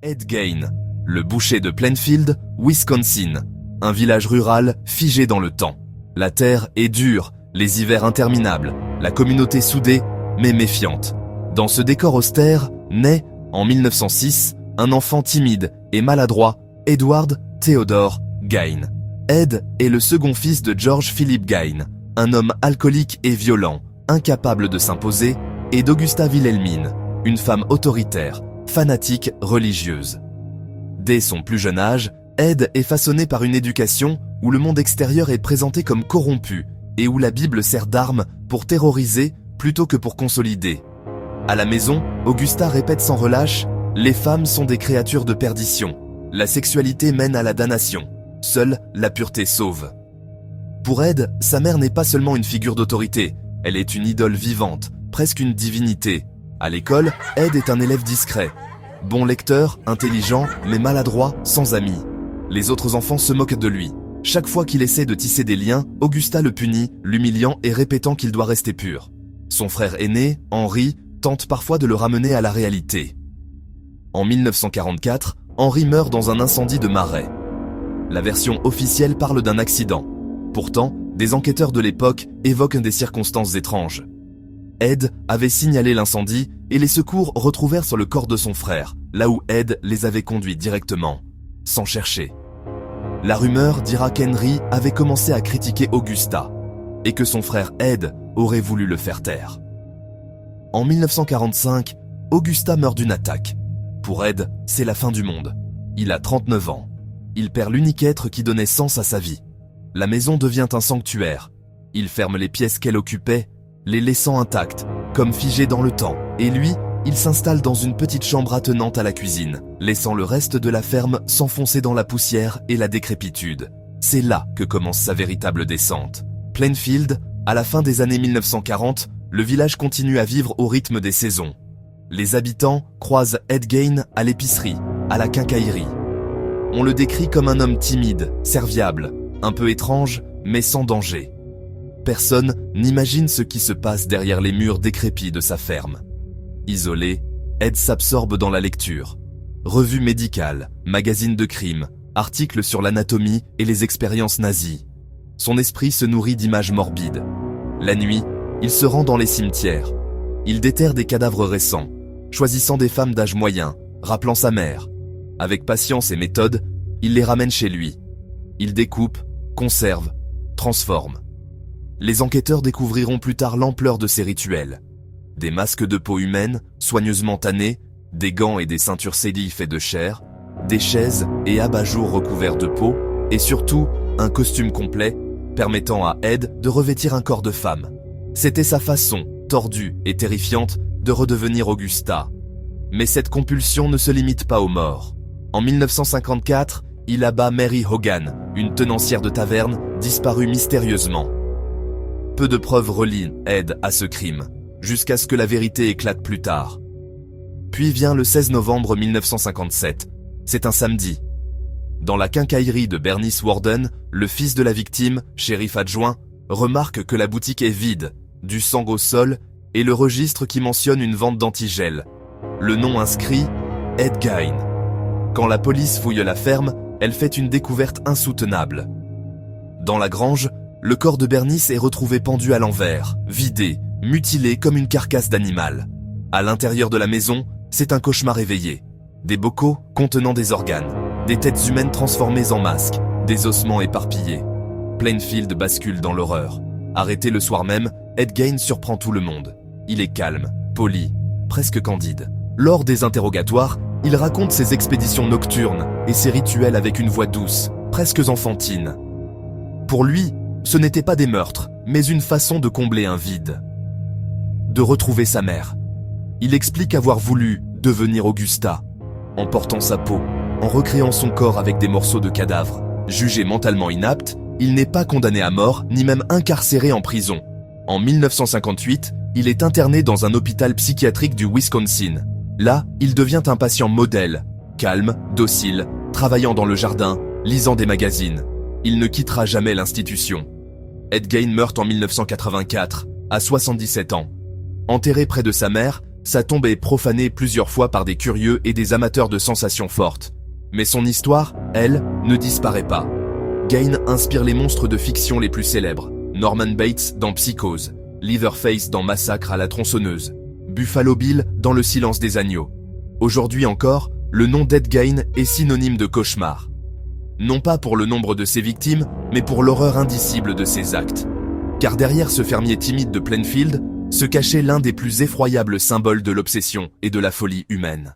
Ed Gain, le boucher de Plainfield, Wisconsin. Un village rural figé dans le temps. La terre est dure, les hivers interminables, la communauté soudée, mais méfiante. Dans ce décor austère, naît, en 1906, un enfant timide et maladroit, Edward Theodore Gain. Ed est le second fils de George Philip Gain, un homme alcoolique et violent, incapable de s'imposer, et d'Augusta Wilhelmine, une femme autoritaire, fanatique religieuse. Dès son plus jeune âge, Ed est façonné par une éducation où le monde extérieur est présenté comme corrompu et où la Bible sert d'arme pour terroriser plutôt que pour consolider. À la maison, Augusta répète sans relâche « Les femmes sont des créatures de perdition. La sexualité mène à la damnation. Seule la pureté sauve. » Pour Ed, sa mère n'est pas seulement une figure d'autorité, elle est une idole vivante, presque une divinité. À l'école, Ed est un élève discret. Bon lecteur, intelligent, mais maladroit, sans amis. Les autres enfants se moquent de lui. Chaque fois qu'il essaie de tisser des liens, Augusta le punit, l'humiliant et répétant qu'il doit rester pur. Son frère aîné, Henry, tente parfois de le ramener à la réalité. En 1944, Henry meurt dans un incendie de marais. La version officielle parle d'un accident. Pourtant, des enquêteurs de l'époque évoquent des circonstances étranges. Ed avait signalé l'incendie et les secours retrouvèrent sur le corps de son frère, là où Ed les avait conduits directement, sans chercher. La rumeur dira qu'Henry avait commencé à critiquer Augusta et que son frère Ed aurait voulu le faire taire. En 1945, Augusta meurt d'une attaque. Pour Ed, c'est la fin du monde. Il a 39 ans. Il perd l'unique être qui donnait sens à sa vie. La maison devient un sanctuaire. Il ferme les pièces qu'elle occupait, les laissant intactes, comme figées dans le temps. Et lui, il s'installe dans une petite chambre attenante à la cuisine, laissant le reste de la ferme s'enfoncer dans la poussière et la décrépitude. C'est là que commence sa véritable descente. Plainfield, à la fin des années 1940, le village continue à vivre au rythme des saisons. Les habitants croisent Ed Gain à l'épicerie, à la quincaillerie. On le décrit comme un homme timide, serviable, un peu étrange, mais sans danger. Personne n'imagine ce qui se passe derrière les murs décrépits de sa ferme. Isolé, Ed s'absorbe dans la lecture. Revues médicales, magazines de crime, articles sur l'anatomie et les expériences nazies. Son esprit se nourrit d'images morbides. La nuit, il se rend dans les cimetières. Il déterre des cadavres récents, choisissant des femmes d'âge moyen, rappelant sa mère. Avec patience et méthode, il les ramène chez lui. Il découpe, conserve, transforme. Les enquêteurs découvriront plus tard l'ampleur de ces rituels. Des masques de peau humaine, soigneusement tannés, des gants et des ceintures scellées faites de chair, des chaises et abat-jours recouverts de peau, et surtout, un costume complet, permettant à Ed de revêtir un corps de femme. C'était sa façon, tordue et terrifiante, de redevenir Augusta. Mais cette compulsion ne se limite pas aux morts. En 1954, il abat Mary Hogan, une tenancière de taverne, disparue mystérieusement. Peu de preuves relient Ed à ce crime, jusqu'à ce que la vérité éclate plus tard. Puis vient le 16 novembre 1957. C'est un samedi. Dans la quincaillerie de Bernice Warden, le fils de la victime, shérif adjoint, remarque que la boutique est vide, du sang au sol et le registre qui mentionne une vente d'antigel. Le nom inscrit « Ed Gain ». Quand la police fouille la ferme, elle fait une découverte insoutenable. Dans la grange, le corps de Bernice est retrouvé pendu à l'envers, vidé, mutilé comme une carcasse d'animal. À l'intérieur de la maison, c'est un cauchemar éveillé. Des bocaux contenant des organes, des têtes humaines transformées en masques, des ossements éparpillés. Plainfield bascule dans l'horreur. Arrêté le soir même, Ed Gain surprend tout le monde. Il est calme, poli, presque candide. Lors des interrogatoires, il raconte ses expéditions nocturnes et ses rituels avec une voix douce, presque enfantine. Pour lui, ce n'était pas des meurtres, mais une façon de combler un vide. De retrouver sa mère. Il explique avoir voulu devenir Augusta, en portant sa peau, en recréant son corps avec des morceaux de cadavres. Jugé mentalement inapte, il n'est pas condamné à mort, ni même incarcéré en prison. En 1958, il est interné dans un hôpital psychiatrique du Wisconsin. Là, il devient un patient modèle, calme, docile, travaillant dans le jardin, lisant des magazines. Il ne quittera jamais l'institution. Ed Gain meurt en 1984, à 77 ans. Enterré près de sa mère, Sa tombe est profanée plusieurs fois par des curieux et des amateurs de sensations fortes. Mais son histoire, elle, ne disparaît pas. Gain inspire les monstres de fiction les plus célèbres. Norman Bates dans Psychose, Leatherface dans Massacre à la tronçonneuse, Buffalo Bill dans Le silence des agneaux. Aujourd'hui encore, le nom d'Ed Gein est synonyme de cauchemar. Non pas pour le nombre de ses victimes, mais pour l'horreur indicible de ses actes. Car derrière ce fermier timide de Plainfield, se cachait l'un des plus effroyables symboles de l'obsession et de la folie humaine.